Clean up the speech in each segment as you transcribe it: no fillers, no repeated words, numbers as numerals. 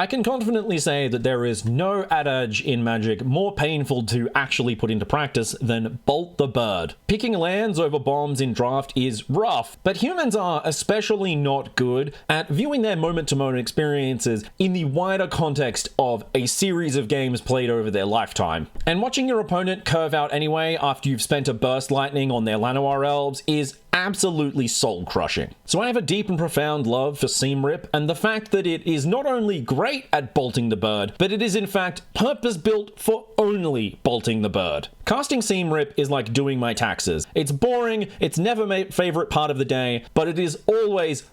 I can confidently say that there is no adage in Magic more painful to actually put into practice than Bolt the Bird. Picking lands over bombs in draft is rough, but humans are especially not good at viewing their moment-to-moment experiences in the wider context of a series of games played over their lifetime. And watching your opponent curve out anyway after you've spent a Burst Lightning on their Llanowar Elves is absolutely soul-crushing. So I have a deep and profound love for Seam Rip, and the fact that it is not only great at bolting the bird, but it is in fact purpose-built for only bolting the bird. Casting Seam Rip is like doing my taxes. It's boring, it's never my favorite part of the day, but it is always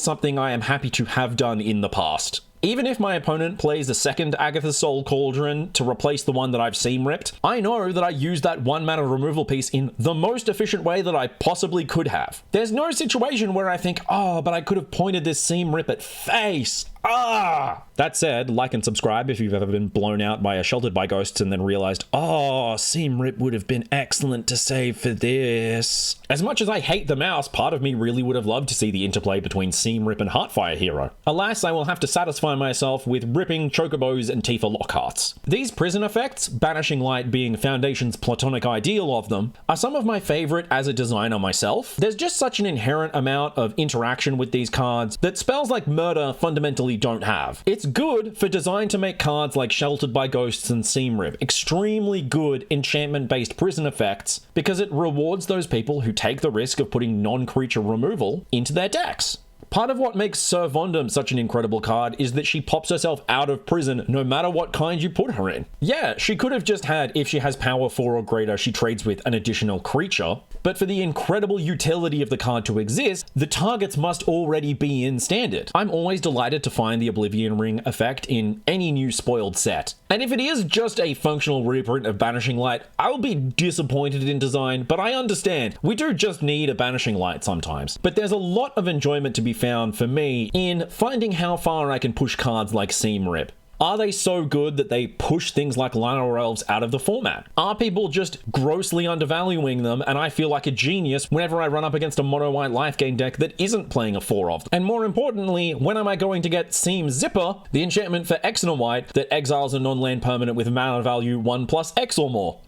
something I am happy to have done in the past. Even if my opponent plays a second Agatha's Soul Cauldron to replace the one that I've Seam Ripped, I know that I used that 1-mana removal piece in the most efficient way that I possibly could have. There's no situation where I think, oh, but I could have pointed this Seam Rip at face. That said, like and subscribe if you've ever been blown out by a Sheltered by Ghosts and then realized, oh, Seam Rip would have been excellent to save for this. As much as I hate the mouse, part of me really would have loved to see the interplay between Seam Rip and Heartfire Hero. Alas, I will have to satisfy myself with ripping Chocobos and Tifa Lockhearts. These prison effects, Banishing Light being Foundation's platonic ideal of them, are some of my favorite as a designer myself. There's just such an inherent amount of interaction with these cards that spells like Murder fundamentally don't have. It's good for design to make cards like Sheltered by Ghosts and Seam Rip extremely good enchantment-based prison effects because it rewards those people who take the risk of putting non-creature removal into their decks. Part of what makes Sir Vondam such an incredible card is that she pops herself out of prison no matter what kind you put her in. Yeah, she could have just had, if she has power 4 or greater, she trades with an additional creature, but for the incredible utility of the card to exist, the targets must already be in standard. I'm always delighted to find the Oblivion Ring effect in any new spoiled set. And if it is just a functional reprint of Banishing Light, I will be disappointed in design, but I understand. We do just need a Banishing Light sometimes. But there's a lot of enjoyment to be found for me in finding how far I can push cards like Seam Rip. Are they so good that they push things like Llanowar Elves out of the format? Are people just grossly undervaluing them and I feel like a genius whenever I run up against a mono-white life gain deck that isn't playing a 4 of them? And more importantly, when am I going to get Seam Zipper, the enchantment for X and a white that exiles a non-land permanent with mana value 1+X or more?